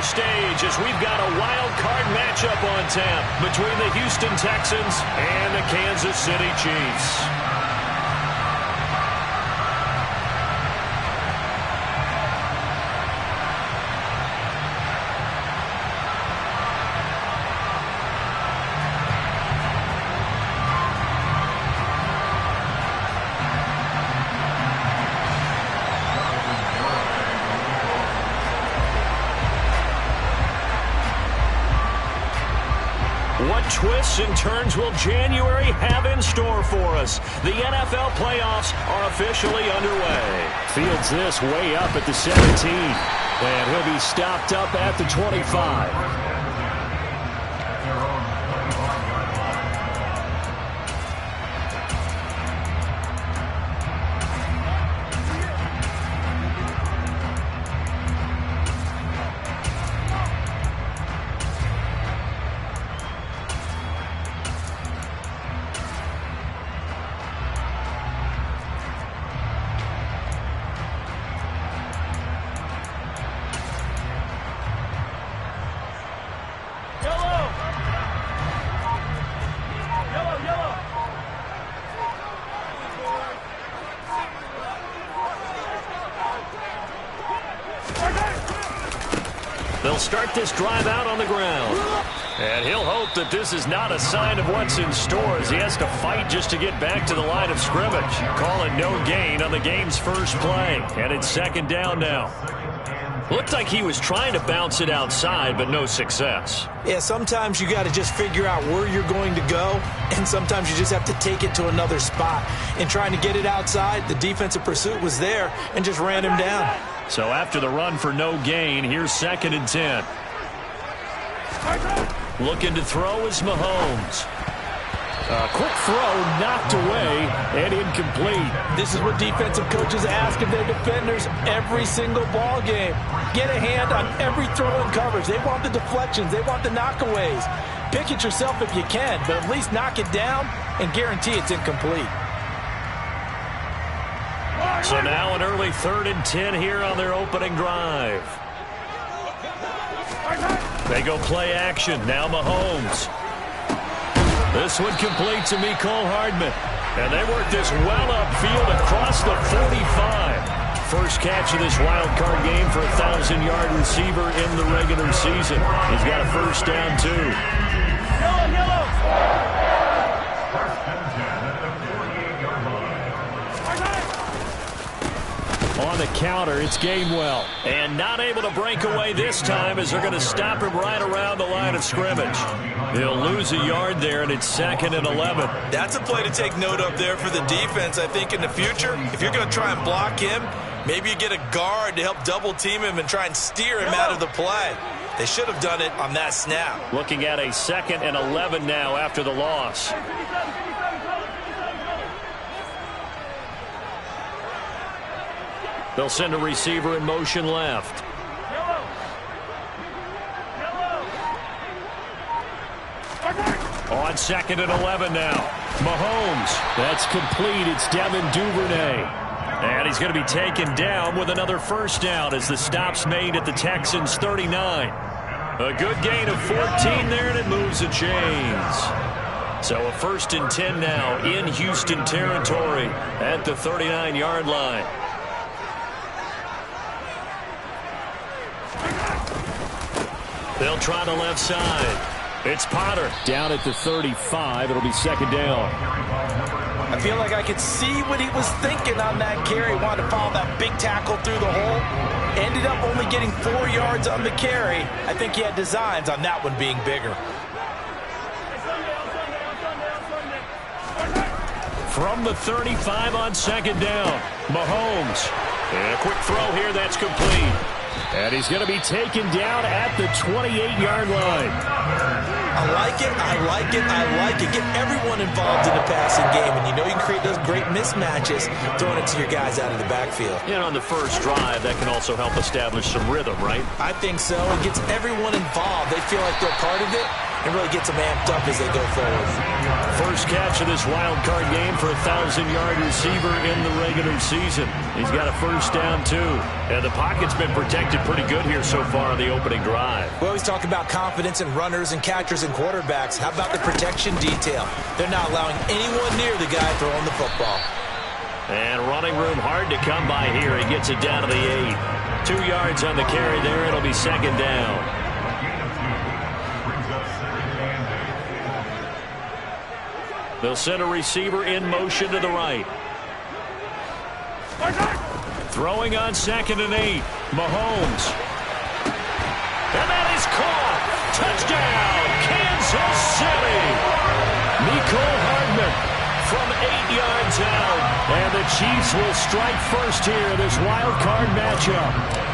stage as we've got a wild card matchup on tap between the Houston Texans and the Kansas City Chiefs. What twists and turns will January have in store for us? The NFL playoffs are officially underway. Fields this way up at the 17. And he'll be stopped up at the 25. They'll start this drive out on the ground. And he'll hope that this is not a sign of what's in store as he has to fight just to get back to the line of scrimmage. Call it no gain on the game's first play. And it's second down now. Looked like he was trying to bounce it outside, but no success. Yeah, sometimes you got to just figure out where you're going to go, and sometimes you just have to take it to another spot. In trying to get it outside, the defensive pursuit was there and just ran him down. So after the run for no gain, here's 2nd and 10. Looking to throw is Mahomes. A quick throw knocked away and incomplete. This is what defensive coaches ask of their defenders every single ball game. Get a hand on every throw in coverage. They want the deflections. They want the knockaways. Pick it yourself if you can, but at least knock it down and guarantee it's incomplete. So now an early 3rd and 10 here on their opening drive. They go play action. Now Mahomes. This one complete to Mecole Hardman. And they work this well upfield across the 45. First catch of this wild card game for a 1,000-yard receiver in the regular season. He's got a first down, too. On the counter, it's Gainwell. And not able to break away this time as they're going to stop him right around the line of scrimmage. He'll lose a yard there, and it's 2nd and 11. That's a play to take note of there for the defense, I think, in the future. If you're going to try and block him, maybe you get a guard to help double-team him and try and steer him out of the play. They should have done it on that snap. Looking at a 2nd and 11 now after the loss. They'll send a receiver in motion left. On 2nd and 11 now. Mahomes. That's complete. It's Devin Duvernay. And he's going to be taken down with another first down as the stop's made at the Texans' 39. A good gain of 14 there, and it moves the chains. So a 1st and 10 now in Houston territory at the 39-yard line. They'll try the left side. It's Potter. Down at the 35. It'll be 2nd down. I feel like I could see what he was thinking on that carry. Wanted to follow that big tackle through the hole. Ended up only getting 4 yards on the carry. I think he had designs on that one being bigger. From the 35 on 2nd down. Mahomes. And a quick throw here that's complete. And he's going to be taken down at the 28-yard line. I like it, I like it, I like it. Get everyone involved in the passing game, and you know you can create those great mismatches throwing it to your guys out of the backfield. And on the first drive, that can also help establish some rhythm, right? I think so. It gets everyone involved. They feel like they're part of it, and really gets them amped up as they go forward. First catch of this wild card game for a 1,000-yard receiver in the regular season. He's got a first down, too. And the pocket's been protected pretty good here so far on the opening drive. We always talk about confidence in runners and catchers and quarterbacks. How about the protection detail? They're not allowing anyone near the guy throwing the football. And running room hard to come by here. He gets it down to the 8. 2 yards on the carry there. It'll be second down. They'll send a receiver in motion to the right. Throwing on 2nd and 8. Mahomes. And that is caught. Touchdown, Kansas City. Nicole Hardman from 8 yards out. And the Chiefs will strike first here in this wild card matchup.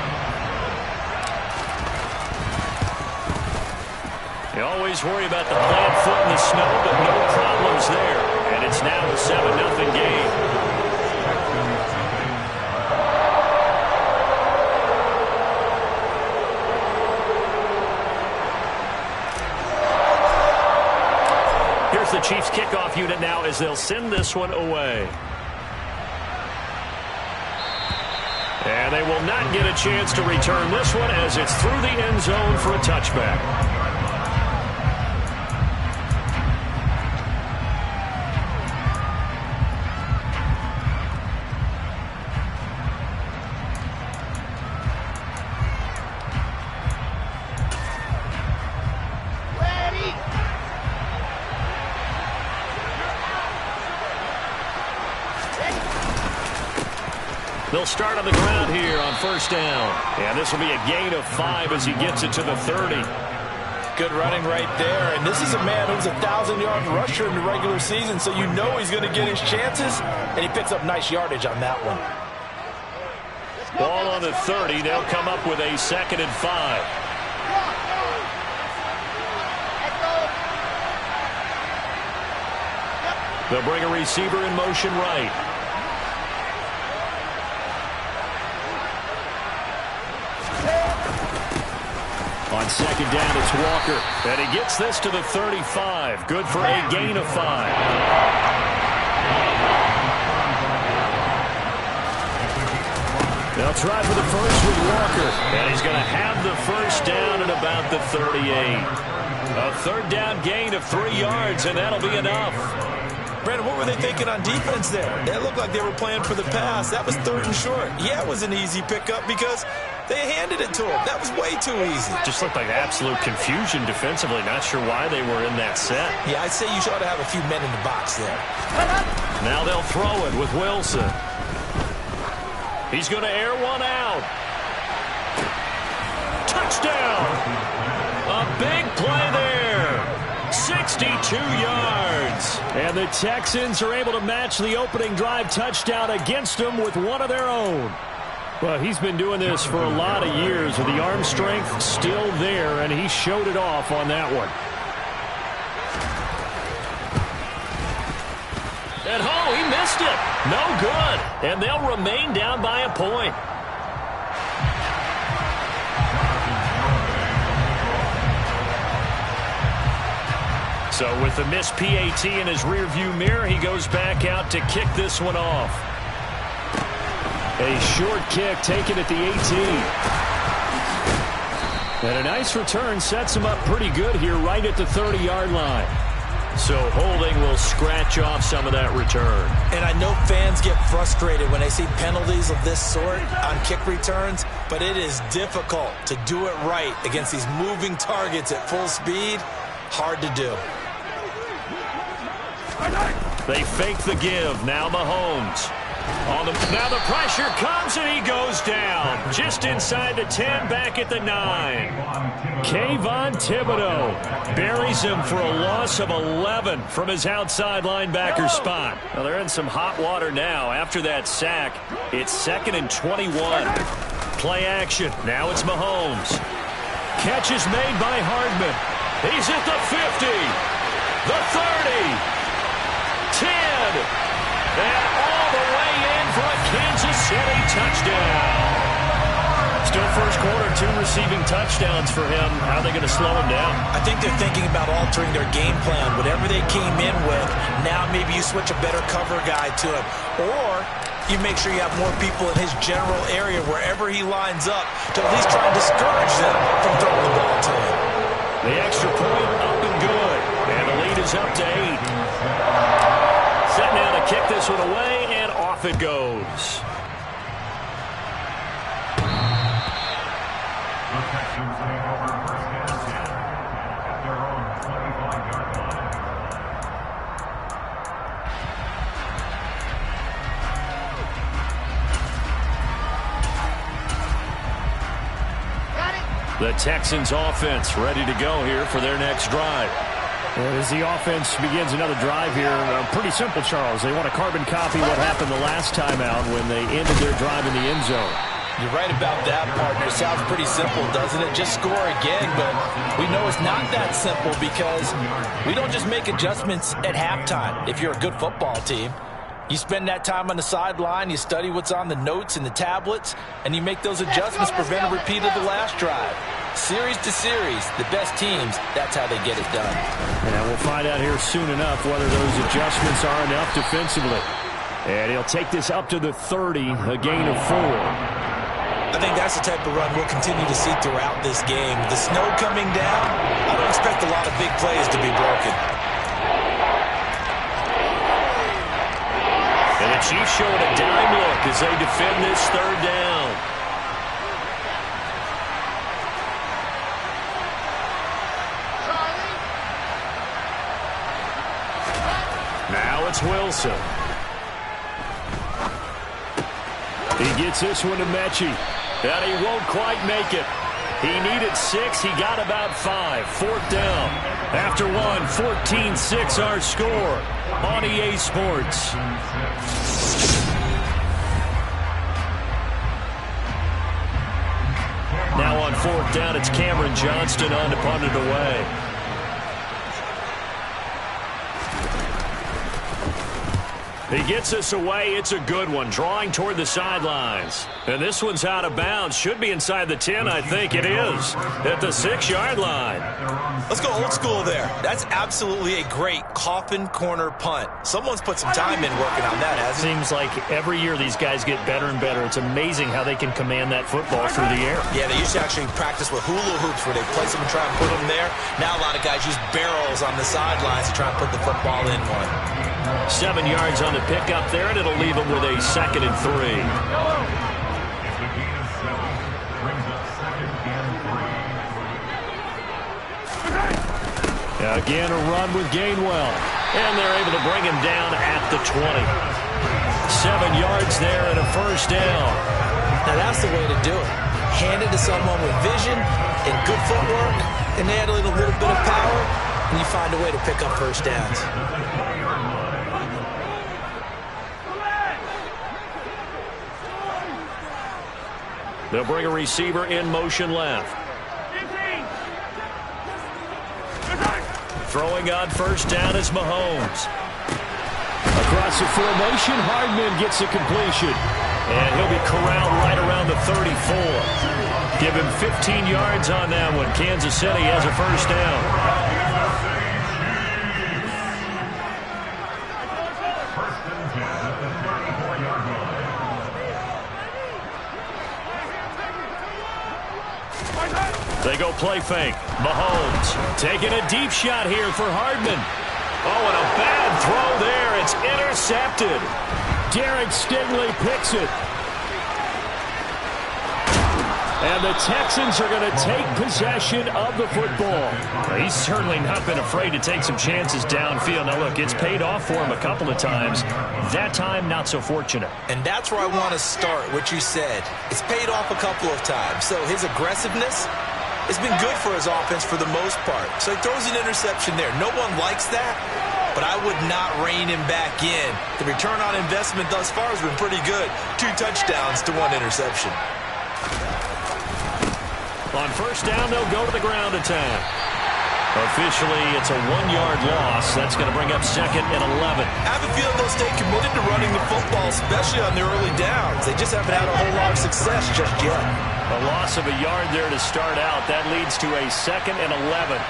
You always worry about the plant foot in the snow, but no problems there. And it's now a 7-0 game. Here's the Chiefs kickoff unit now as they'll send this one away. And they will not get a chance to return this one as it's through the end zone for a touchback. They'll start on the ground here on first down. And this will be a gain of 5 as he gets it to the 30. Good running right there. And this is a man who's a 1,000-yard rusher in the regular season, so you know he's going to get his chances. And he picks up nice yardage on that one. Ball on the 30. They'll come up with a 2nd and 5. They'll bring a receiver in motion right. On 2nd down, it's Walker. And he gets this to the 35. Good for a gain of 5. They'll try for the first with Walker. And he's going to have the first down at about the 38. A 3rd down gain of 3 yards, and that'll be enough. Brandon, what were they thinking on defense there? It looked like they were playing for the pass. That was 3rd and short. Yeah, it was an easy pickup because they handed it to him. That was way too easy. Just looked like absolute confusion defensively. Not sure why they were in that set. Yeah, I'd say you ought to have a few men in the box there. Now they'll throw it with Wilson. He's going to air one out. Touchdown! A big play there. 62 yards. And the Texans are able to match the opening drive touchdown against them with one of their own. Well, he's been doing this for a lot of years with the arm strength still there, and he showed it off on that one. And oh, he missed it. No good. And they'll remain down by a point. So with the missed PAT in his rearview mirror, he goes back out to kick this one off. A short kick taken at the 18. And a nice return sets him up pretty good here right at the 30-yard line. So holding will scratch off some of that return. And I know fans get frustrated when they see penalties of this sort on kick returns, but it is difficult to do it right against these moving targets at full speed. Hard to do. They fake the give. Now Mahomes. Now the pressure comes and he goes down. Just inside the 10, back at the 9. Kayvon Thibodeau buries him for a loss of 11 from his outside linebacker spot. Well, they're in some hot water now. After that sack, it's 2nd and 21. Play action. Now it's Mahomes. Catch is made by Hardman. He's at the 50, the 30, 10, and all the way in for a Kansas City touchdown. Still first quarter, 2 receiving touchdowns for him. How are they going to slow him down? I think they're thinking about altering their game plan. Whatever they came in with, now maybe you switch a better cover guy to him. Or you make sure you have more people in his general area wherever he lines up to at least try and discourage them from throwing the ball to him. The extra point up and good. And the lead is up to 8. Set now to kick this one away, and off it goes. The Texans offense ready to go here for their next drive. As the offense begins another drive here, pretty simple, Charles. They want to carbon copy what happened the last time out when they ended their drive in the end zone. You're right about that, partner. Sounds pretty simple, doesn't it? Just score again, but we know it's not that simple because we don't just make adjustments at halftime if you're a good football team. You spend that time on the sideline, you study what's on the notes and the tablets, and you make those adjustments to prevent a repeat of the last drive. Series to series, the best teams, that's how they get it done. And we'll find out here soon enough whether those adjustments are enough defensively. And he'll take this up to the 30, a gain of 4. I think that's the type of run we'll continue to see throughout this game. The snow coming down, I don't expect a lot of big plays to be broken. And the Chiefs showing a dime look as they defend this third down. Now it's Wilson. He gets this one to Mechie. And he won't quite make it. He needed 6. He got about 5. Fourth down. After 14-6 our score on EA Sports. Now on fourth down, it's Cameron Johnston on to punt it away. He gets us away. It's a good one. Drawing toward the sidelines. And this one's out of bounds. Should be inside the 10. I think it is. At the 6-yard line. Let's go old school there. That's absolutely a great coffin corner punt. Someone's put some time in working on that, hasn't he? Seems like every year these guys get better and better. It's amazing how they can command that football through the air. Yeah, they used to actually practice with hula hoops where they place them and try and put them there. Now a lot of guys use barrels on the sidelines to try and put the football in one. 7 yards on the pickup there, and it'll leave them with a 2nd and 3. Again, a run with Gainwell. And they're able to bring him down at the 20. 7 yards there and a first down. Now that's the way to do it. Hand it to someone with vision and good footwork, and add a little bit of power, and you find a way to pick up first downs. They'll bring a receiver in motion left. Throwing on first down is Mahomes. Across the formation, Hardman gets a completion. And he'll be corralled right around the 34. Give him 15 yards on that one. Kansas City has a first down. They go play fake. Mahomes taking a deep shot here for Hardman. Oh, and a bad throw there. It's intercepted. Derek Stingley picks it. And the Texans are going to take possession of the football. He's certainly not been afraid to take some chances downfield. Now, look, it's paid off for him a couple of times. That time, not so fortunate. And that's where I want to start, what you said. It's paid off a couple of times. So his aggressiveness has been good for his offense for the most part. So he throws an interception there. No one likes that, but I would not rein him back in. The return on investment thus far has been pretty good. 2 touchdowns to 1 interception. On first down, they'll go to the ground attack. Officially, it's a 1-yard loss. That's going to bring up 2nd and 11. I have a feeling they'll stay committed to running the football, especially on the early downs. They just haven't had a whole lot of success just yet. A loss of a yard there to start out. That leads to a 2nd and 11.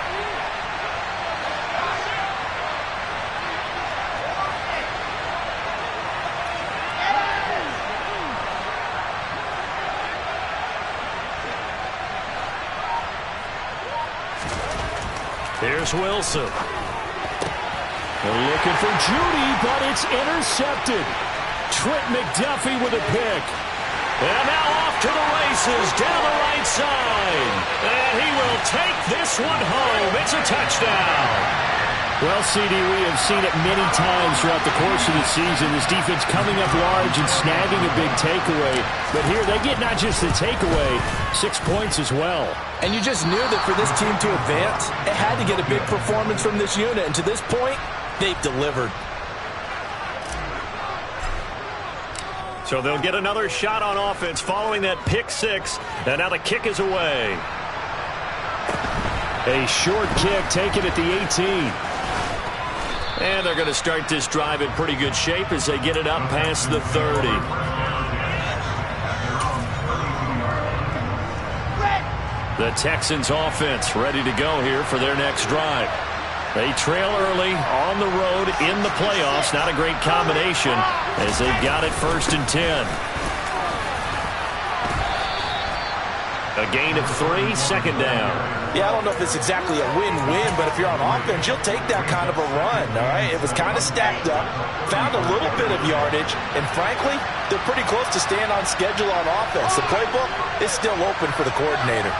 Here's Wilson. They're looking for Judy, but it's intercepted. Trent McDuffie with a pick. And now off to the races down the right side. And he will take this one home. It's a touchdown. Well, CD, we have seen it many times throughout the course of the season. This defense coming up large and snagging a big takeaway. But here they get not just the takeaway, 6 points as well. And you just knew that for this team to advance, it had to get a big performance from this unit. And to this point, they've delivered. So they'll get another shot on offense following that pick six. And now the kick is away. A short kick taken at the 18. And they're going to start this drive in pretty good shape as they get it up past the 30. The Texans offense ready to go here for their next drive. They trail early on the road in the playoffs. Not a great combination as they've got it 1st and 10. A gain of 3, 2nd down. Yeah, I don't know if it's exactly a win-win, but if you're on offense, you'll take that kind of a run, all right? It was kind of stacked up, found a little bit of yardage, and frankly, they're pretty close to staying on schedule on offense. The playbook is still open for the coordinator.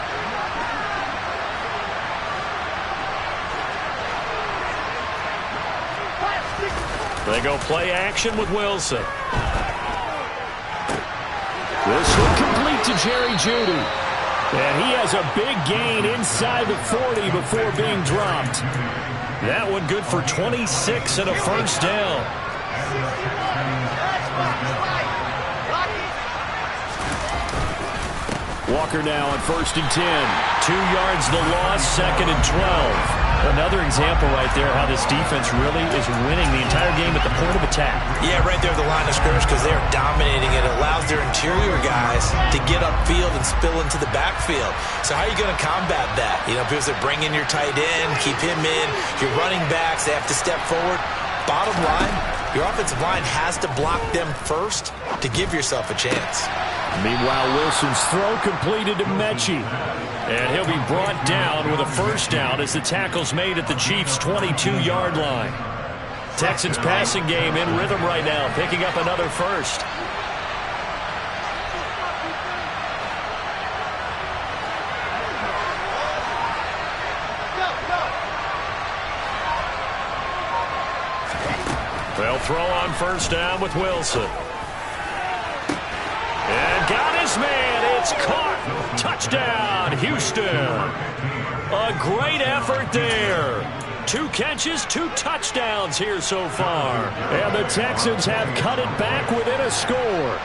They go play action with Wilson. This will complete to Jerry Jeudy. And he has a big gain inside the 40 before being dropped. That one good for 26 and a 1st down. Walker now on 1st and 10. 2 yards the loss, 2nd and 12. Another example right there how this defense really is winning the entire game at the point of attack. Yeah, right there at the line of scrimmage because they're dominating it. It allows their interior guys to get upfield and spill into the backfield. So how are you going to combat that? You know, because they're bringing your tight end, keep him in. Your running backs, they have to step forward. Bottom line, your offensive line has to block them first to give yourself a chance. Meanwhile, Wilson's throw completed to Mechie. And he'll be brought down with a 1st down as the tackle's made at the Chiefs' 22-yard line. Texans passing game in rhythm right now, picking up another 1st. They'll throw on 1st down with Wilson. And got his man. It's caught. Touchdown, Houston. A great effort there. 2 catches, 2 touchdowns here so far. And the Texans have cut it back within a score.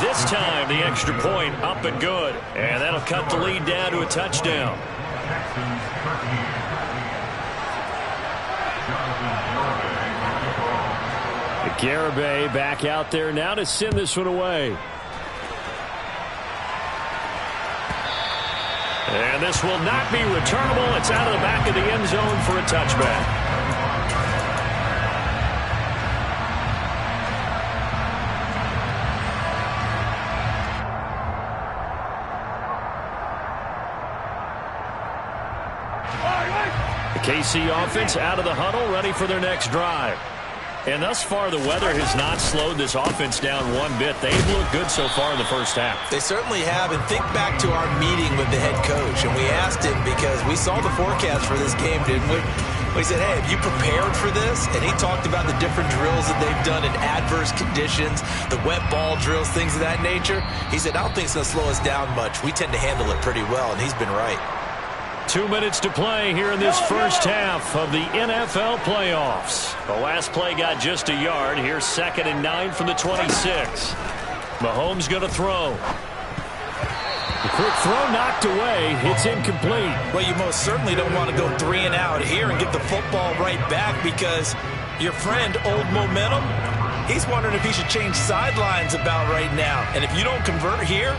This time, the extra point up and good. And that'll cut the lead down to a touchdown. Garibay back out there now to send this one away. And this will not be returnable. It's out of the back of the end zone for a touchback. The KC offense out of the huddle, ready for their next drive. And thus far, the weather has not slowed this offense down one bit. They've looked good so far in the 1st half. They certainly have. And think back to our meeting with the head coach. And we asked him because we saw the forecast for this game, didn't we? We said, hey, have you prepared for this? And he talked about the different drills that they've done in adverse conditions, the wet ball drills, things of that nature. He said, I don't think it's going to slow us down much. We tend to handle it pretty well, and he's been right. 2 minutes to play here in this 1st half of the NFL playoffs. The last play got just a yard. Here's 2nd and 9 from the 26. Mahomes going to throw. The Quick throw knocked away. It's incomplete. Well, you most certainly don't want to go 3 and out here and get the football right back because your friend, Old Momentum, he's wondering if he should change sidelines about right now. And if you don't convert here,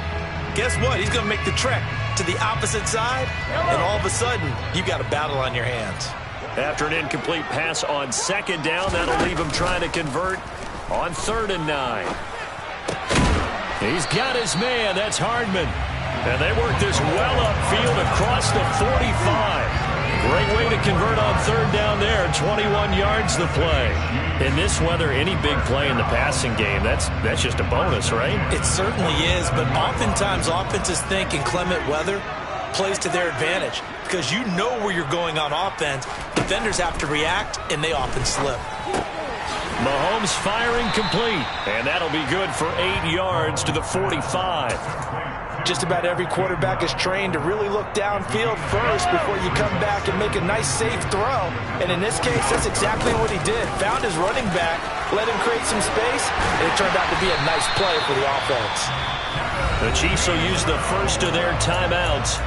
guess what? He's going to make the trek to the opposite side, and all of a sudden, you've got a battle on your hands. After an incomplete pass on 2nd down, that'll leave him trying to convert on 3rd and 9. He's got his man. That's Hardman. And they work this well upfield across the 45. Great way to convert on 3rd down there. 21 yards the play. In this weather, any big play in the passing game, that's just a bonus, right? It certainly is, but oftentimes offenses think in clement weather plays to their advantage because you know where you're going on offense. Defenders have to react, and they often slip. Mahomes firing complete. And that'll be good for 8 yards to the 45. Just about every quarterback is trained to really look downfield first before you come back and make a nice, safe throw. And in this case, that's exactly what he did. Found his running back, let him create some space, and it turned out to be a nice play for the offense. The Chiefs will use the first of their timeouts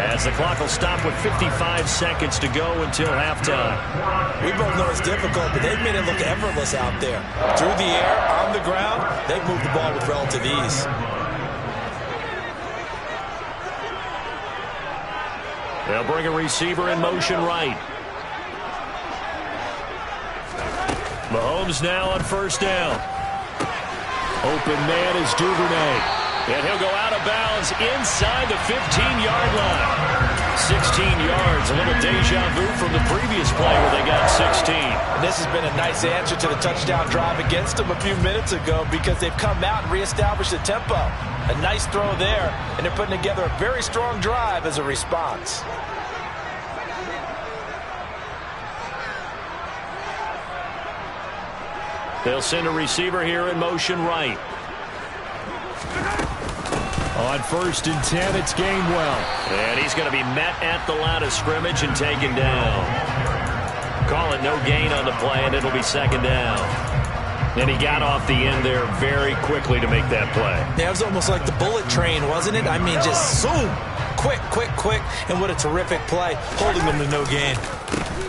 as the clock will stop with 55 seconds to go until halftime. We both know it's difficult, but they've made it look effortless out there. Through the air, on the ground, they've moved the ball with relative ease. They'll bring a receiver in motion right. Mahomes now on 1st down. Open man is Duvernay. And he'll go out of bounds inside the 15-yard line. 16 yards, a little deja vu from the previous play where they got 16. And this has been a nice answer to the touchdown drive against them a few minutes ago because they've come out and reestablished the tempo. A nice throw there, and they're putting together a very strong drive as a response. They'll send a receiver here in motion right. On 1st and 10, it's Gainwell. And he's going to be met at the line of scrimmage and taken down. Call it no gain on the play, and it'll be 2nd down. And he got off the end there very quickly to make that play. Yeah, it was almost like the bullet train, wasn't it? I mean, just zoom. Quick, quick, quick. And what a terrific play, holding them to no gain.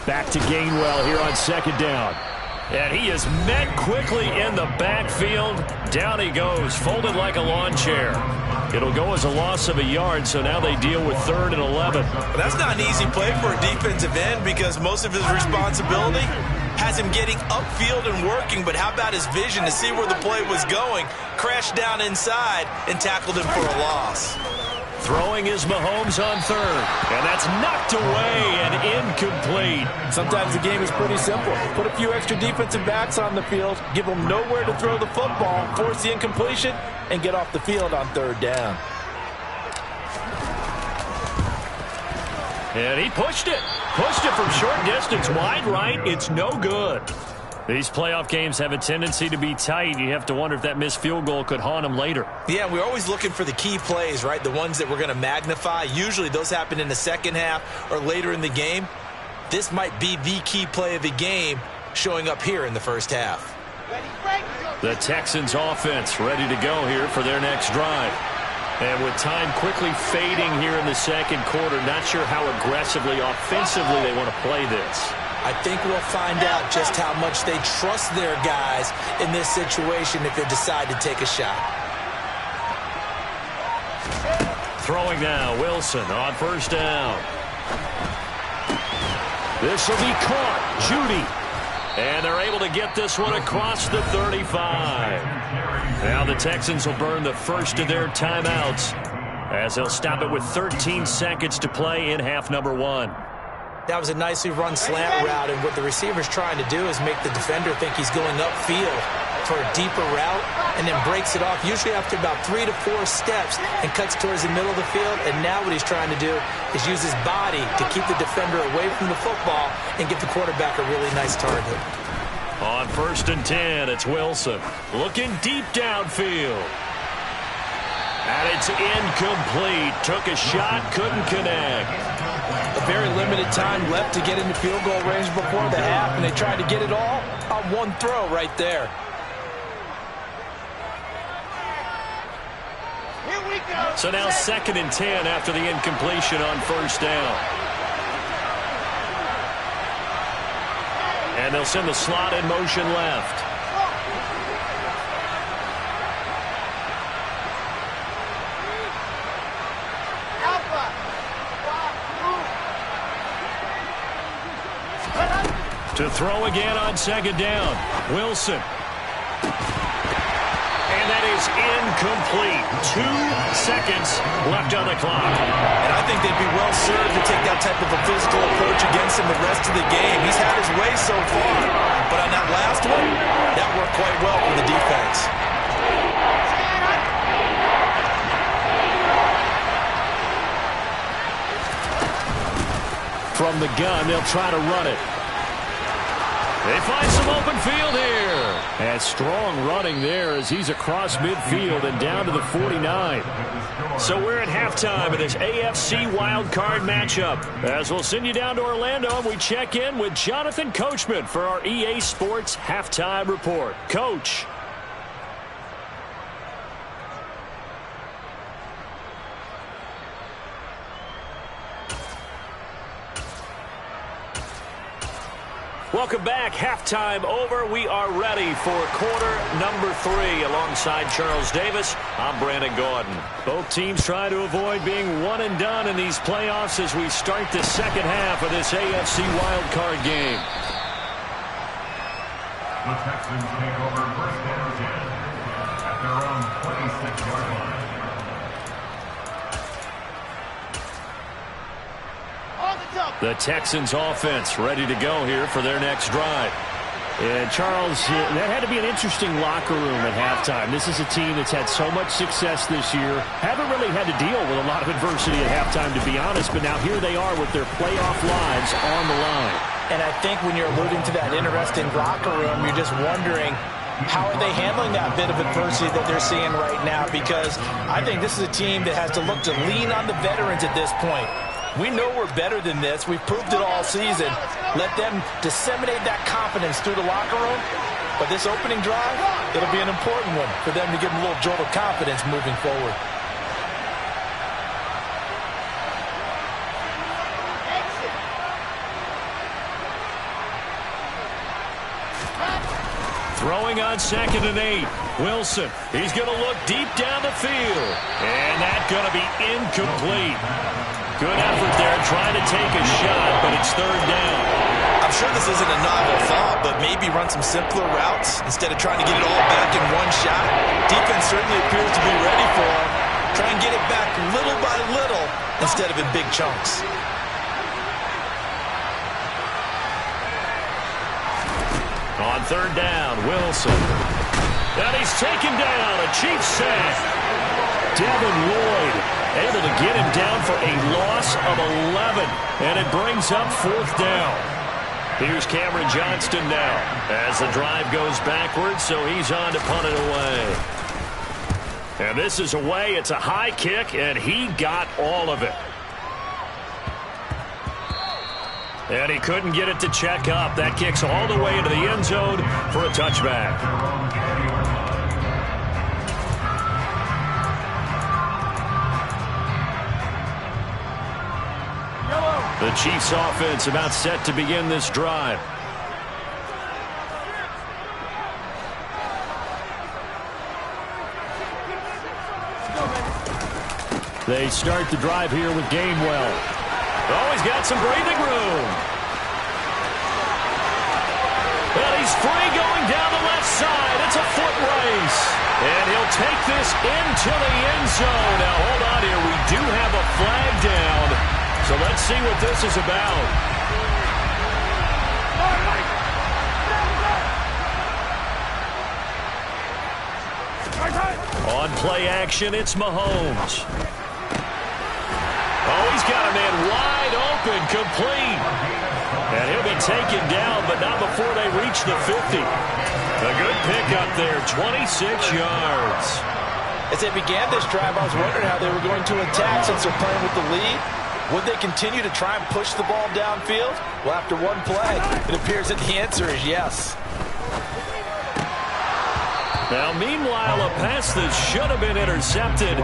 Back to Gainwell here on 2nd down. And he is met quickly in the backfield. Down he goes, folded like a lawn chair. It'll go as a loss of a yard, so now they deal with 3rd and 11. Well, that's not an easy play for a defensive end because most of his responsibility has him getting upfield and working, but how about his vision to see where the play was going, crashed down inside, and tackled him for a loss. Throwing is Mahomes on 3rd, and that's knocked away and incomplete. Sometimes the game is pretty simple. Put a few extra defensive backs on the field, give them nowhere to throw the football, force the incompletion, and get off the field on 3rd down. And he pushed it. Pushed it from short distance, wide right. It's no good. These playoff games have a tendency to be tight. You have to wonder if that missed field goal could haunt them later. Yeah, we're always looking for the key plays, right? The ones that we're going to magnify. Usually those happen in the second half or later in the game. This might be the key play of the game showing up here in the first half. The Texans offense ready to go here for their next drive. And with time quickly fading here in the second quarter, not sure how aggressively, offensively they want to play this. I think we'll find out just how much they trust their guys in this situation if they decide to take a shot. Throwing now, Wilson on 1st down. This will be caught. Judy. And they're able to get this one across the 35. Now the Texans will burn the first of their timeouts as they'll stop it with 13 seconds to play in half number 1. That was a nicely run slant route, and what the receiver's trying to do is make the defender think he's going upfield for a deeper route and then breaks it off, usually after about 3 to 4 steps, and cuts towards the middle of the field. And now what he's trying to do is use his body to keep the defender away from the football and give the quarterback a really nice target. On 1st and 10, it's Wilson looking deep downfield. And it's incomplete. Took a shot, couldn't connect. A very limited time left to get into field goal range before the half, and they tried to get it all on one throw right there. So now 2nd and 10 after the incompletion on 1st down. And they'll send the slot in motion left. To throw again on 2nd down. Wilson. And that is incomplete. 2 seconds left on the clock. And I think they'd be well served to take that type of a physical approach against him the rest of the game. He's had his way so far. But on that last one, that worked quite well for the defense. From the gun, they'll try to run it. They find some open field here. And strong running there as he's across midfield and down to the 49. So we're at halftime of this AFC wildcard matchup. As we'll send you down to Orlando, and we check in with Jonathan Coachman for our EA Sports Halftime Report. Coach. Welcome back. Halftime over. We are ready for quarter number 3 alongside Charles Davis. I'm Brandon Gordon. Both teams try to avoid being one and done in these playoffs as we start the second half of this AFC wildcard game. The Texans take over 1st and 10 at their own 26-yard line. The Texans offense ready to go here for their next drive. And Charles, that had to be an interesting locker room at halftime. This is a team that's had so much success this year. Haven't really had to deal with a lot of adversity at halftime, to be honest. But now here they are with their playoff lives on the line. And I think when you're alluding to that interesting locker room, you're just wondering, how are they handling that bit of adversity that they're seeing right now? Because I think this is a team that has to look to lean on the veterans at this point. We know we're better than this. We've proved it all season. Let them disseminate that confidence through the locker room. But this opening drive, it'll be an important one for them to give them a little jolt of confidence moving forward. Throwing on 2nd and 8. Wilson, he's going to look deep down the field. And that's going to be incomplete. Good effort there trying to take a shot, but it's 3rd down. I'm sure this isn't a novel thought, but maybe run some simpler routes instead of trying to get it all back in one shot. Defense certainly appears to be ready for him. Try and get it back little by little instead of in big chunks. On 3rd down, Wilson. And he's taken down. A Chiefs sack. Devin Lloyd able to get him down for a loss of 11. And it brings up 4th down. Here's Cameron Johnston now as the drive goes backwards, so he's on to punt it away. And this is away. It's a high kick, and he got all of it. And he couldn't get it to check up. That kicks all the way into the end zone for a touchback. The Chiefs offense about set to begin this drive. They start the drive here with Gainwell. Oh, he's got some breathing room. And he's free going down the left side. It's a foot race. And he'll take this into the end zone. Now, hold on here. We do have a flag down. So let's see what this is about. On play action, it's Mahomes. Oh, he's got a man wide open, complete. And he'll be taken down, but not before they reach the 50. A good pickup there, 26 yards. As they began this drive, I was wondering how they were going to attack since they're playing with the lead. Would they continue to try and push the ball downfield? Well, after one play, it appears that the answer is yes. Now, meanwhile, a pass that should have been intercepted,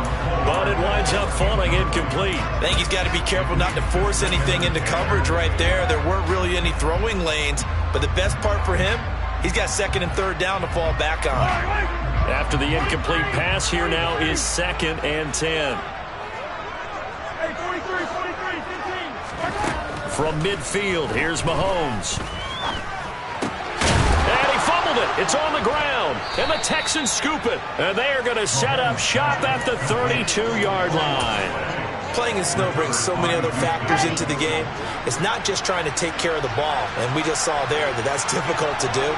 but it winds up falling incomplete. I think he's got to be careful not to force anything into coverage right there. There weren't really any throwing lanes, but the best part for him, he's got second and third down to fall back on. After the incomplete pass, here now is 2nd and 10. From midfield, here's Mahomes. And he fumbled it. It's on the ground. And the Texans scoop it. And they are going to set up shop at the 32-yard line. Playing in snow brings so many other factors into the game. It's not just trying to take care of the ball, and we just saw there that that's difficult to do,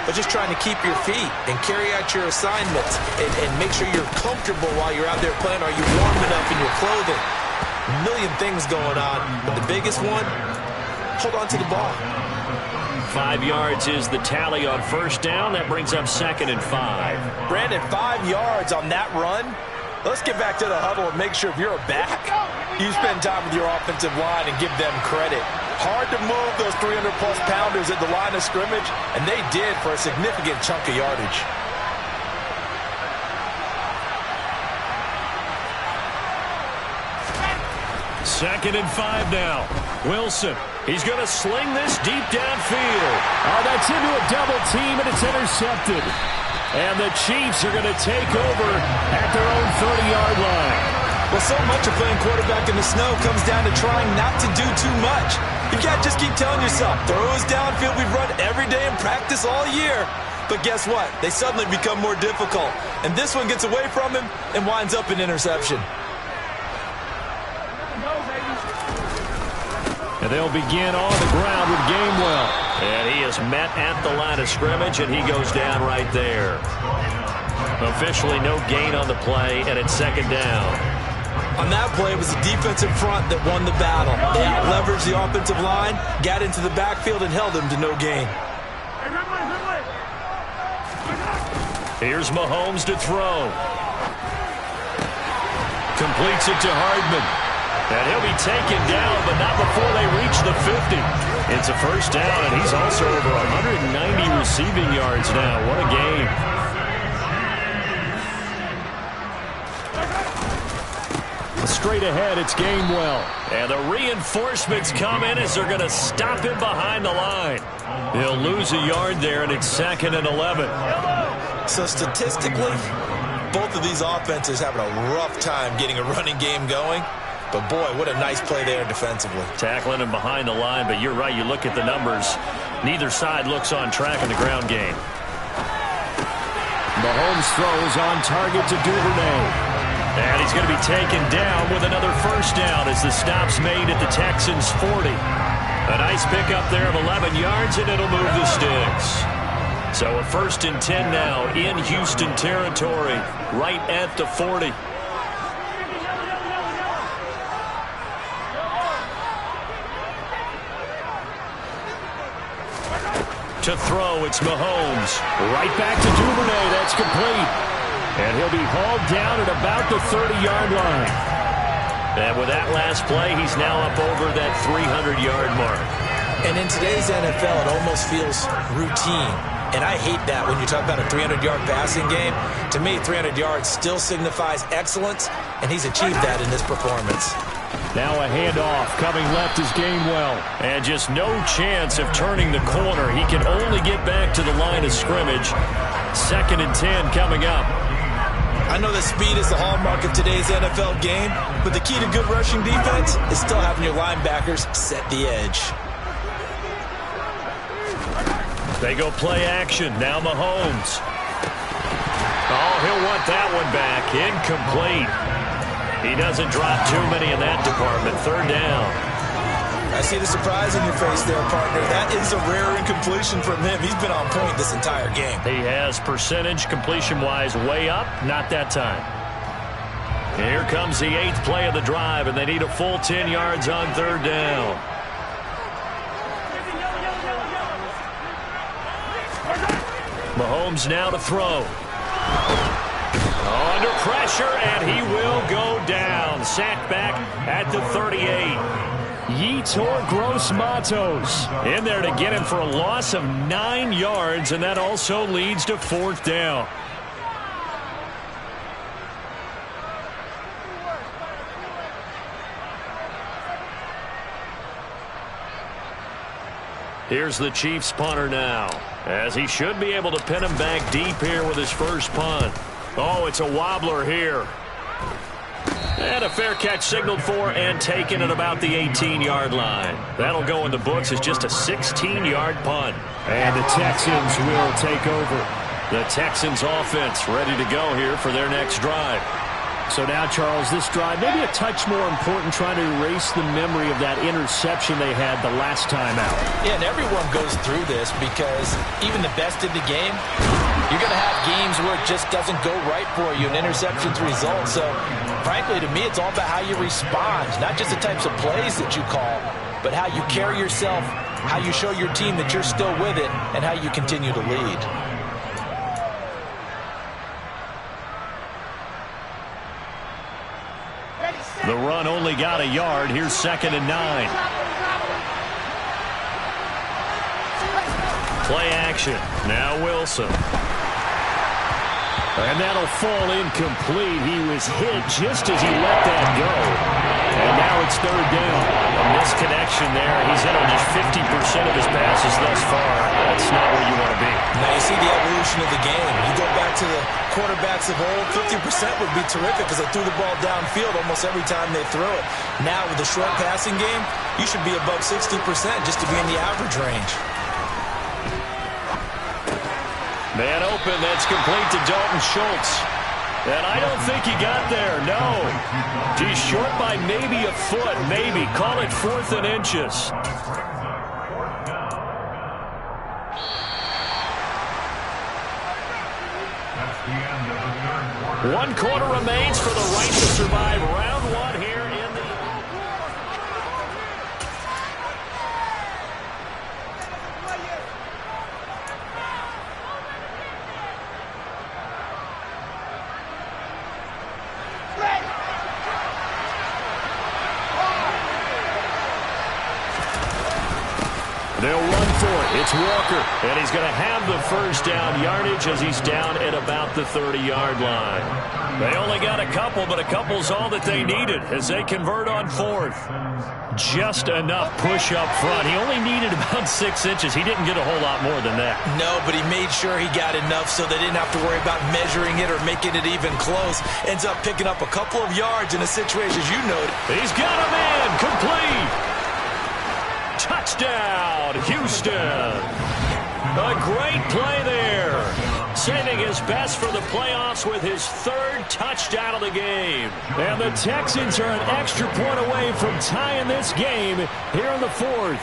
but just trying to keep your feet and carry out your assignments and make sure you're comfortable while you're out there playing. Are you warm enough in your clothing? A million things going on, but the biggest one, hold on to the ball. 5 yards is the tally on first down. That brings up 2nd and 5. Brandon, 5 yards on that run. Let's get back to the huddle and make sure if you're a back, you spend time with your offensive line and give them credit. Hard to move those 300-plus pounders at the line of scrimmage, and they did for a significant chunk of yardage. Second and 5 now. Wilson, he's going to sling this deep downfield. Oh, that's into a double team, and it's intercepted. And the Chiefs are going to take over at their own 30-yard line. Well, so much of playing quarterback in the snow comes down to trying not to do too much. You can't just keep telling yourself, throws downfield we've run every day in practice all year. But guess what? They suddenly become more difficult. And this one gets away from him and winds up an interception. And they'll begin on the ground with Gainwell. And he is met at the line of scrimmage, and he goes down right there. Officially no gain on the play, and it's 2nd down. On that play, it was the defensive front that won the battle. They out-leveraged the offensive line, got into the backfield, and held him to no gain. Here's Mahomes to throw. Completes it to Hardman. And he'll be taken down, but not before they reach the 50. It's a first down, and he's also over 190 receiving yards now. What a game. Straight ahead, it's Gainwell. And the reinforcements come in as they're going to stop him behind the line. He'll lose a yard there, and it's 2nd and 11. So statistically, both of these offenses having a rough time getting a running game going. But, boy, what a nice play there defensively. Tackling him behind the line, but you're right. You look at the numbers. Neither side looks on track in the ground game. Mahomes throws on target to Duvernay. And he's going to be taken down with another first down as the stop's made at the Texans' 40. A nice pickup there of 11 yards, and it'll move the sticks. So a 1st and 10 now in Houston territory, right at the 40. To throw, it's Mahomes. Right back to Duvernay. That's complete. And he'll be hauled down at about the 30-yard line. And with that last play, he's now up over that 300-yard mark. And in today's NFL, it almost feels routine. And I hate that when you talk about a 300-yard passing game. To me, 300 yards still signifies excellence, and he's achieved that in this performance. Now a handoff. Coming left is Gainwell. And just no chance of turning the corner. He can only get back to the line of scrimmage. 2nd and 10 coming up. I know that speed is the hallmark of today's NFL game, but the key to good rushing defense is still having your linebackers set the edge. They go play action. Now Mahomes. Oh, he'll want that one back. Incomplete. He doesn't drop too many in that department. 3rd down. I see the surprise in your face there, partner. That is a rare incompletion from him. He's been on point this entire game. He has percentage completion-wise way up. Not that time. Here comes the 8th play of the drive, and they need a full 10 yards on 3rd down. Mahomes now to throw. Under pressure, and he will go down. Sacked back at the 38. Yetur Gross-Matos in there to get him for a loss of 9 yards, and that also leads to 4th down. Here's the Chiefs punter now, as he should be able to pin him back deep here with his first punt. Oh, it's a wobbler here. And a fair catch signaled for and taken at about the 18-yard line. That'll go in the books as just a 16-yard punt. And the Texans will take over. The Texans offense ready to go here for their next drive. So now, Charles, this drive maybe a touch more important, trying to erase the memory of that interception they had the last time out. Yeah, and everyone goes through this because even the best in the game, you're going to have games where it just doesn't go right for you, and interceptions result. So, frankly, to me, it's all about how you respond, not just the types of plays that you call, but how you carry yourself, how you show your team that you're still with it, and how you continue to lead. The run only got a yard. Here's 2nd and 9. Play action. Now Wilson. And that'll fall incomplete. He was hit just as he let that go. And now it's 3rd down. A misconnection there. He's hit on just 50% of his passes thus far. That's not where you want to be. Now you see the evolution of the game. You go back to the quarterbacks of old, 50% would be terrific because they threw the ball downfield almost every time they throw it. Now with the short passing game, you should be above 60% just to be in the average range. Man open, that's complete to Dalton Schultz. And I don't think he got there, no. He's short by maybe a foot, maybe. Call it 4th and inches. One quarter remains for the right to survive round 1 here in the... They'll run for it. It's Walker, and he's going to have the first down yardage as he's down at about the 30-yard line. They only got a couple, but a couple's all that they needed as they convert on 4th. Just enough push up front. He only needed about 6 inches. He didn't get a whole lot more than that. No, but he made sure he got enough so they didn't have to worry about measuring it or making it even close. Ends up picking up a couple of yards in a situation, as you noted. He's got him in. Complete. Touchdown, Houston. A great play there. Saving his best for the playoffs with his 3rd touchdown of the game. And the Texans are an extra point away from tying this game here in the 4th.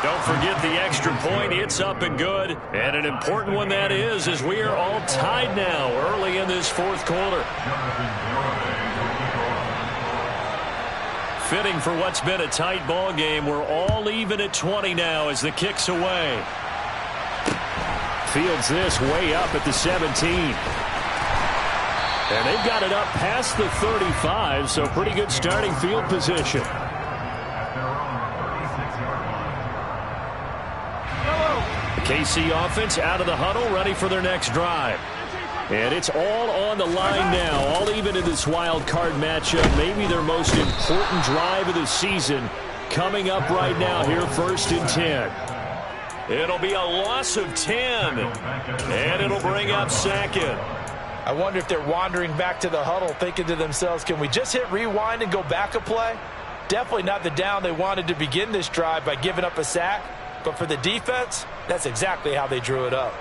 Don't forget the extra point. It's up and good. And an important one that is, as we are all tied now early in this 4th quarter. Fitting for what's been a tight ball game. We're all even at 20 now as the kick's away. Fields this way up at the 17. And they've got it up past the 35, so pretty good starting field position. KC offense out of the huddle, ready for their next drive. And it's all on the line now, all even in this wild card matchup. Maybe their most important drive of the season coming up right now here, 1st and 10. It'll be a loss of 10, and it'll bring up 2nd. I wonder if they're wandering back to the huddle thinking to themselves, can we just hit rewind and go back a play? Definitely not the down they wanted to begin this drive by giving up a sack. But for the defense, that's exactly how they drew it up.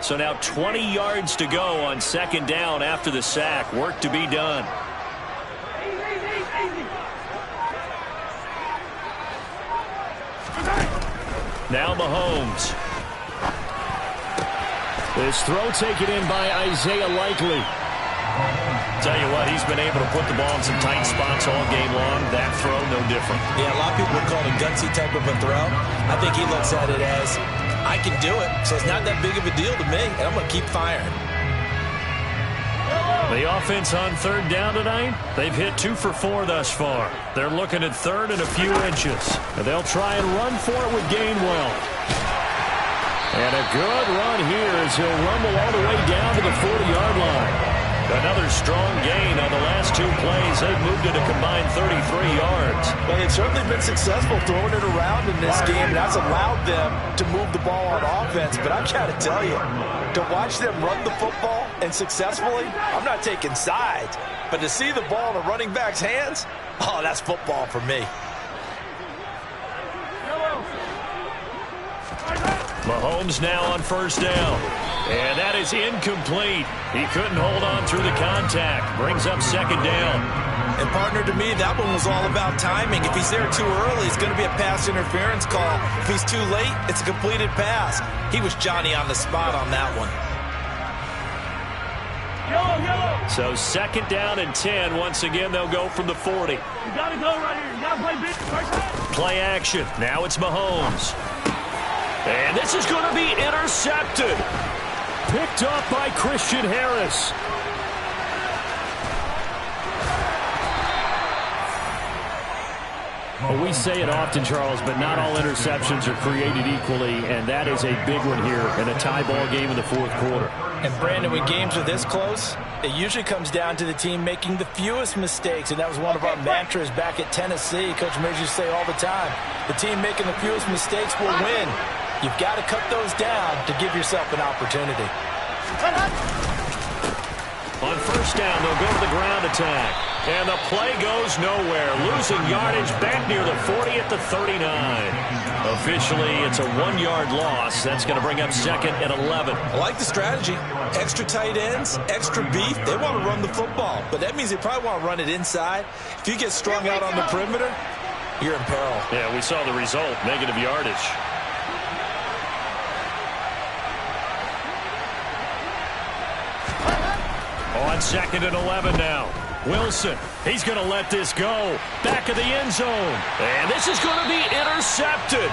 So now 20 yards to go on 2nd down after the sack. Work to be done. Now Mahomes. This throw taken in by Isaiah Likely. Tell you what, he's been able to put the ball in some tight spots all game long. That throw, no different. Yeah, a lot of people would call it a gutsy type of a throw. I think he looks at it as, I can do it, so it's not that big of a deal to me, and I'm going to keep firing. The offense on 3rd down tonight, they've hit 2 for 4 thus far. They're looking at 3rd and a few inches. And they'll try and run for it with Gainwell. And a good run here as he'll rumble all the way down to the 40-yard line. Another strong gain on the last 2 plays. They've moved it a combined 33 yards. Well, they've certainly been successful throwing it around in this game, and that's allowed them to move the ball on offense. But I've got to tell you, to watch them run the football and successfully, I'm not taking sides, but to see the ball in a running back's hands, oh, that's football for me. Mahomes now on first down. And that is incomplete. He couldn't hold on through the contact. Brings up second down. And partner, to me, that one was all about timing. If he's there too early, it's going to be a pass interference call. If he's too late, it's a completed pass. He was Johnny on the spot on that one. So second down and 10. Once again, they'll go from the 40. You got to go right here. You got to play big. Play action. Now it's Mahomes. And this is going to be intercepted. Picked up by Christian Harris. Well, we say it often, Charles, but not all interceptions are created equally, and that is a big one here in a tie ball game in the fourth quarter. And, Brandon, when games are this close, it usually comes down to the team making the fewest mistakes, and that was one of our mantras back at Tennessee. Coach Mears used to say all the time, the team making the fewest mistakes will win. You've got to cut those down to give yourself an opportunity. On first down, they'll go to the ground attack. And the play goes nowhere. Losing yardage back near the 40 at the 39. Officially, it's a 1-yard loss. That's going to bring up second and 11. I like the strategy. Extra tight ends, extra beef. They want to run the football, but that means they probably want to run it inside. If you get strung out on the perimeter, you're in peril. Yeah, we saw the result, negative yardage. On second and 11 now. Wilson, he's going to let this go. Back of the end zone. And this is going to be intercepted.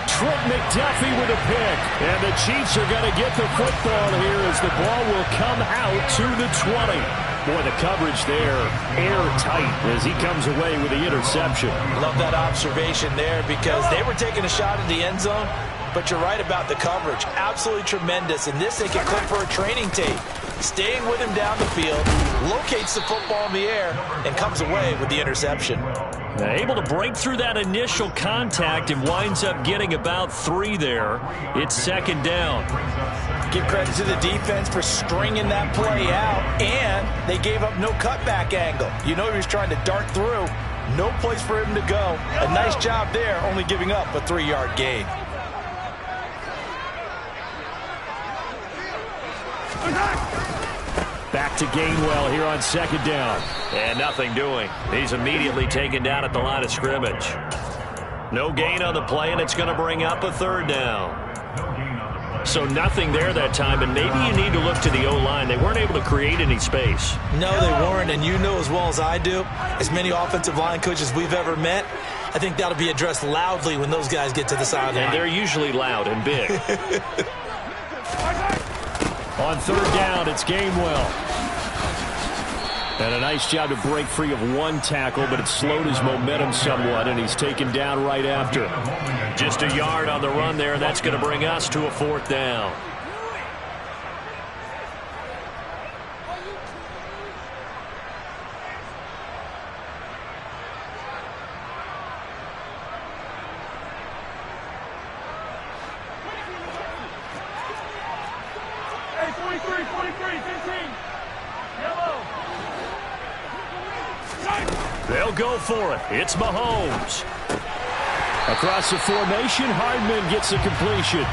Trent McDuffie with a pick. And the Chiefs are going to get the football here as the ball will come out to the 20. Boy, the coverage there, airtight as he comes away with the interception. Love that observation there because they were taking a shot at the end zone, but you're right about the coverage. Absolutely tremendous. And this they can clip for a training tape. Staying with him down the field, locates the football in the air, and comes away with the interception. Able to break through that initial contact and winds up getting about 3 there. It's second down. Give credit to the defense for stringing that play out, and they gave up no cutback angle. You know he was trying to dart through. No place for him to go. A nice job there, only giving up a 3-yard gain. Back to Gainwell here on second down. And nothing doing. He's immediately taken down at the line of scrimmage. No gain on the play, and it's going to bring up a third down. So nothing there that time, and maybe you need to look to the O-line. They weren't able to create any space. No, they weren't, and you know as well as I do, as many offensive line coaches we've ever met, I think that'll be addressed loudly when those guys get to the sideline. And they're usually loud and big. On third down, it's Gainwell. And a nice job to break free of one tackle, but it slowed his momentum somewhat, and he's taken down right after. Just a yard on the run there, and that's going to bring us to a fourth down. Hey, 43, 15. Yellow. They'll go for it. It's Mahomes. Across the formation, Hardman gets the completion.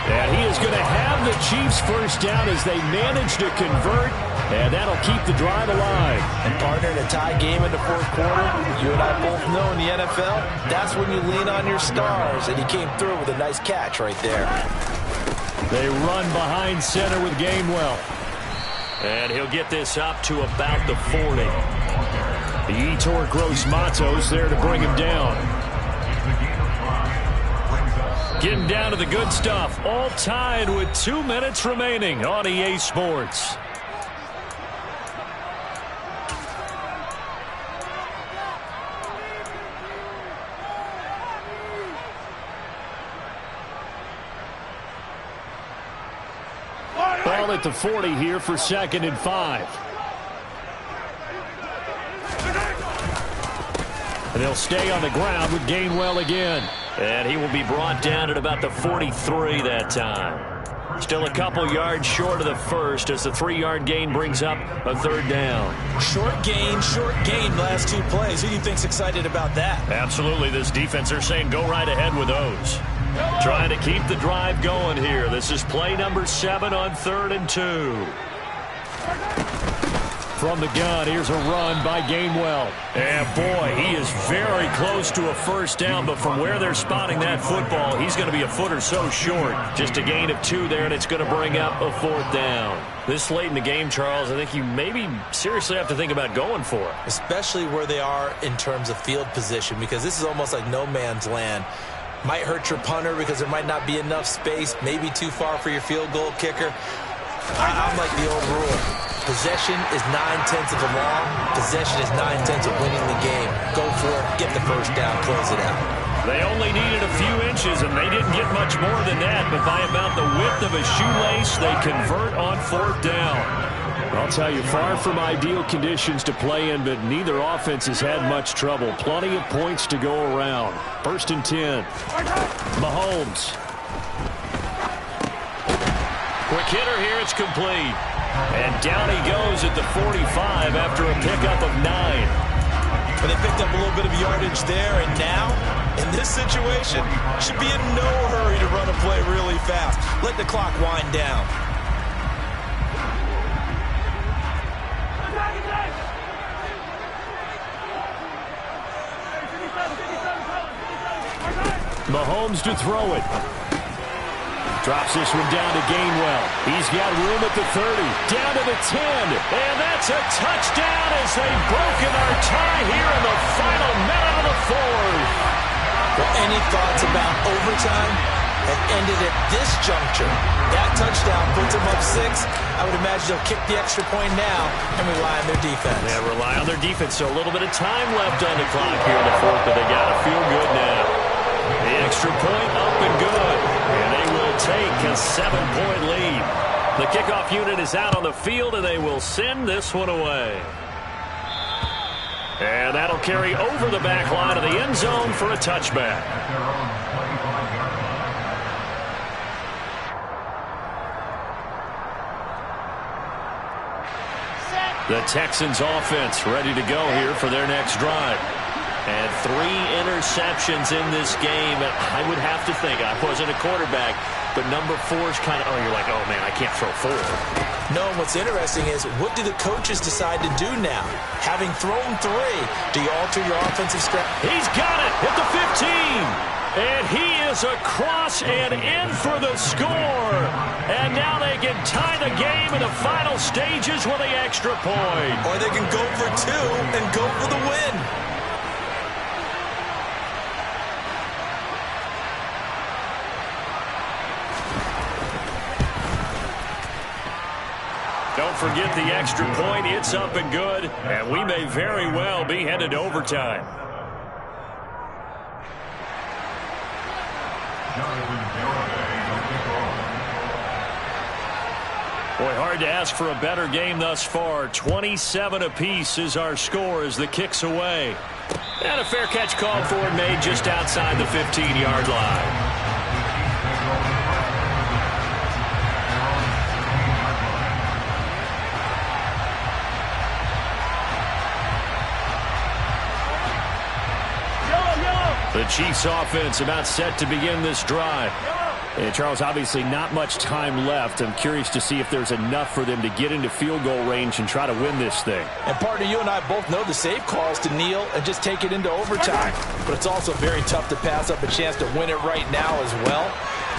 And he is going to have the Chiefs first down as they manage to convert, and that'll keep the drive alive. And partner, in a tie game in the fourth quarter, you and I both know in the NFL, that's when you lean on your stars, and he came through with a nice catch right there. They run behind center with Gainwell. And he'll get this up to about the 40. The Etor Gross Matos there to bring him down. Getting down to the good stuff. All tied with 2 minutes remaining on EA Sports. at the 40 here for 2nd and 5. And they'll stay on the ground with Gainwell again. And he will be brought down at about the 43 that time. Still a couple yards short of the first as the 3-yard gain brings up a 3rd down. Short gain, last 2 plays. Who do you think's excited about that? Absolutely. This defense, they're saying go right ahead with those. Trying to keep the drive going here. This is play number 7 on 3rd and 2. From the gun, here's a run by Gainwell. And boy, he is very close to a 1st down, but from where they're spotting that football, he's going to be a foot or so short. Just a gain of 2 there, and it's going to bring up a 4th down. This late in the game, Charles, I think you maybe seriously have to think about going for it. Especially where they are in terms of field position, because this is almost like no man's land. Might hurt your punter because there might not be enough space, maybe too far for your field goal kicker. I'm like the old rule. Possession is 9/10 of the law. Possession is 9/10 of winning the game. Go for it. Get the 1st down. Close it out. They only needed a few inches, and they didn't get much more than that. But by about the width of a shoelace, they convert on 4th down. I'll tell you, far from ideal conditions to play in, but neither offense has had much trouble. Plenty of points to go around. 1st and 10. Mahomes. Quick hitter here. It's complete. And down he goes at the 45 after a pickup of 9. But they picked up a little bit of yardage there, and now, in this situation, should be in no hurry to run a play really fast. Let the clock wind down. Mahomes to throw it. Drops this one down to Gainwell. He's got room at the 30. Down to the 10. And that's a touchdown as they've broken our tie here in the final minute of the 4th. Well, any thoughts about overtime have ended at this juncture. That touchdown puts them up 6. I would imagine they'll kick the extra point now and rely on their defense. Yeah, rely on their defense. So a little bit of time left on the clock here in the 4th, but they got to feel good now. The extra point up and good. And they will take a 7-point lead. The kickoff unit is out on the field, and they will send this one away. And that'll carry over the back line of the end zone for a touchback. The Texans offense ready to go here for their next drive. And 3 interceptions in this game. And I would have to think, I wasn't a quarterback, but number 4 is kind of, you're like, oh, man, I can't throw 4. No, and what's interesting is, what do the coaches decide to do now? Having thrown 3, do you alter your offensive strategy? He's got it at the 15. And he is across and in for the score. And now they can tie the game in the final stages with the extra point. Or they can go for 2 and go for the win. Don't forget the extra point. It's up and good. And we may very well be headed to overtime. Boy, hard to ask for a better game thus far. 27 apiece is our score as the kick's away. And a fair catch called for and made just outside the 15-yard line. The Chiefs offense about set to begin this drive. And Charles, obviously not much time left. I'm curious to see if there's enough for them to get into field goal range and try to win this thing. And partner, you and I both know the safe calls to kneel and just take it into overtime. But it's also very tough to pass up a chance to win it right now as well.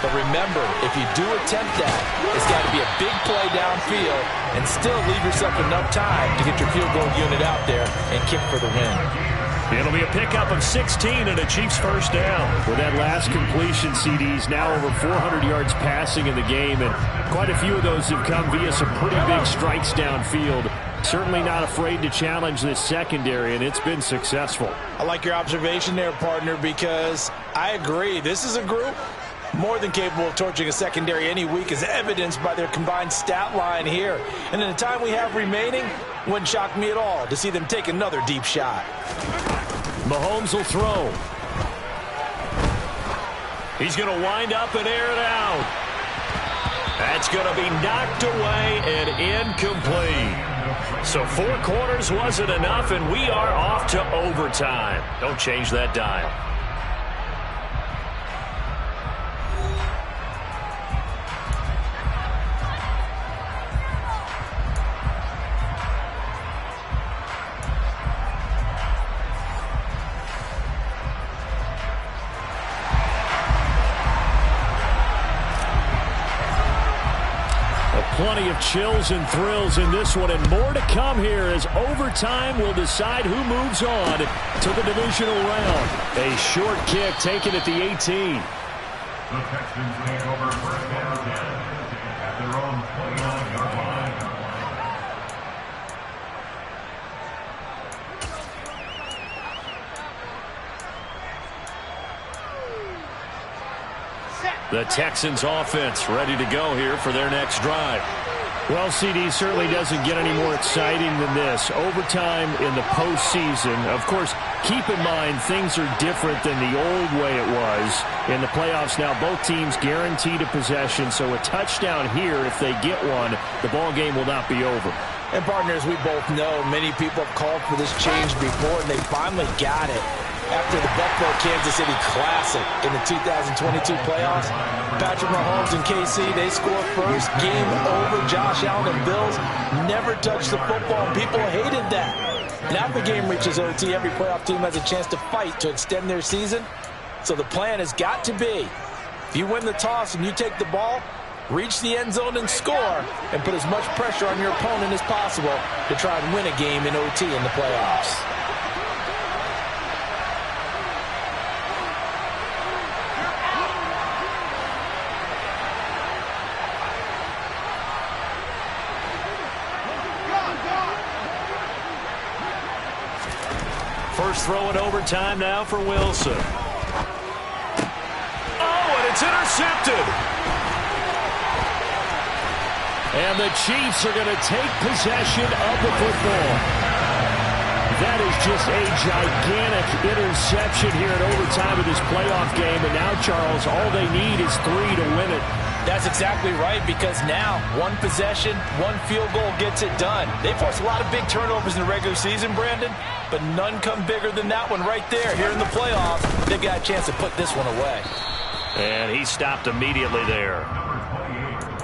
But remember, if you do attempt that, it's got to be a big play downfield and still leave yourself enough time to get your field goal unit out there and kick for the win. It'll be a pickup of 16 and a Chiefs first down. With that last completion, CDs now over 400 yards passing in the game, and quite a few of those have come via some pretty big strikes downfield. Certainly not afraid to challenge this secondary, and it's been successful. I like your observation there, partner, because I agree. This is a group More than capable of torching a secondary any week, as evidenced by their combined stat line here. And in the time we have remaining, wouldn't shock me at all to see them take another deep shot. Mahomes will throw. He's going to wind up and air it out. That's going to be knocked away and incomplete. So 4 quarters wasn't enough, and we are off to overtime. Don't change that dial. Plenty of chills and thrills in this one, and more to come here as overtime will decide who moves on to the divisional round. A short kick taken at the 18. The Texans take over first down 10 at their own 29-yard line. The Texans offense ready to go here for their next drive. Well, CD certainly doesn't get any more exciting than this. Overtime in the postseason. Of course, keep in mind things are different than the old way it was. In the playoffs now, both teams guaranteed a possession, so a touchdown here, if they get one, the ball game will not be over. And partners, we both know many people have called for this change before, and they finally got it. After the Buffalo-Kansas City Classic in the 2022 playoffs, Patrick Mahomes and KC, they score first. Game over. Josh Allen and Bills never touched the football, and people hated that. Now the game reaches OT. Every playoff team has a chance to fight to extend their season. So the plan has got to be, if you win the toss and you take the ball, reach the end zone and score, and put as much pressure on your opponent as possible to try and win a game in OT in the playoffs. First throw in overtime now for Wilson. Oh, and it's intercepted. And the Chiefs are going to take possession of the football. That is just a gigantic interception here in overtime of this playoff game. And now, Charles, all they need is 3 to win it. That's exactly right, because now one possession, one field goal gets it done. They force a lot of big turnovers in the regular season, Brandon, but none come bigger than that one right there. Here in the playoffs, they've got a chance to put this one away. And he stopped immediately there.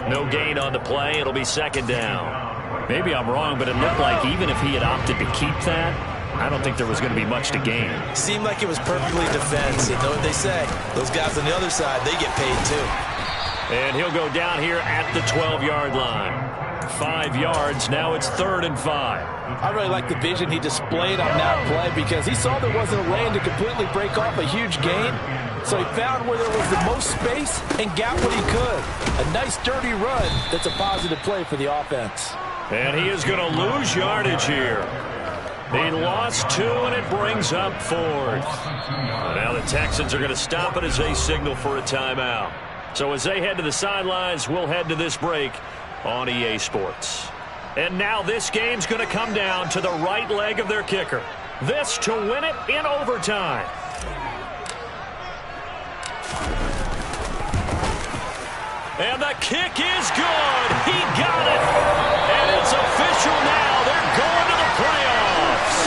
No gain on the play. It'll be second down. Maybe I'm wrong, but it looked like even if he had opted to keep that, I don't think there was going to be much to gain. Seemed like it was perfectly defensive. You know what they say? Those guys on the other side, they get paid too. And he'll go down here at the 12-yard line. 5 yards. Now it's 3rd and 5. I really like the vision he displayed on that play, because he saw there wasn't a lane to completely break off a huge gain. So he found where there was the most space and got what he could. A nice dirty run that's a positive play for the offense. And he is going to lose yardage here. He lost 2, and it brings up 4th. Now the Texans are going to stop it as they signal for a timeout. So as they head to the sidelines, we'll head to this break on EA Sports. And now this game's going to come down to the right leg of their kicker. This to win it in overtime. And the kick is good. He got it. And it's official now. They're going to the playoffs.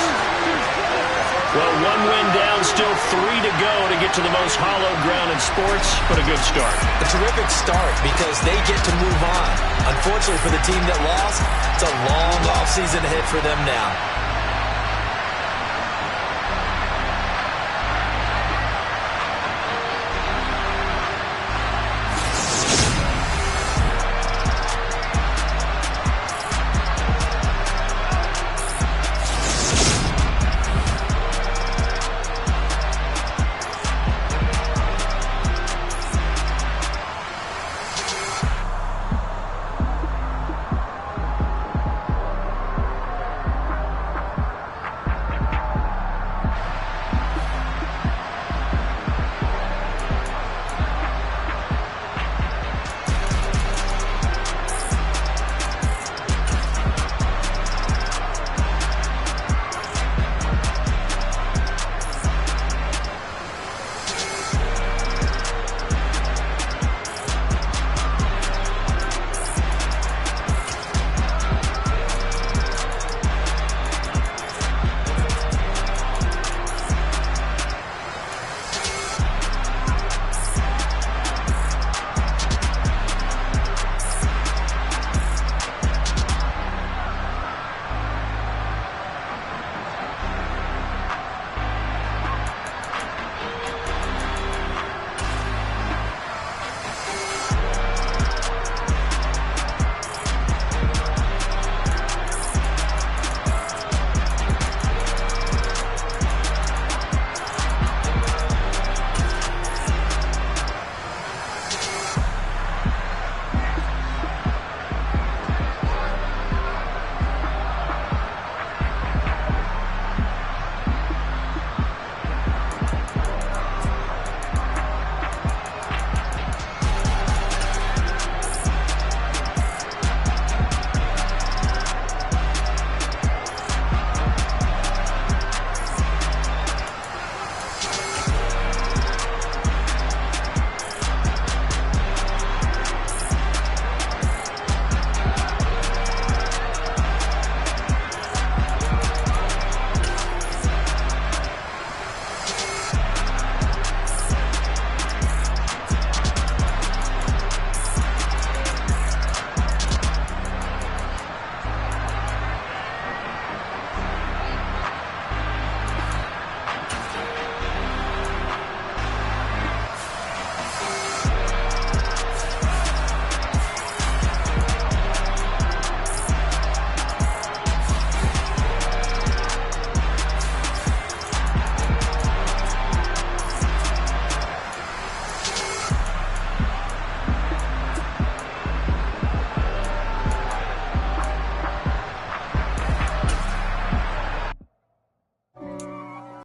Well, 1 win down, still 3 to go to get to the most hallowed ground in sports, but a good start. A terrific start, because they get to move on. Unfortunately for the team that lost, it's a long offseason ahead for them now.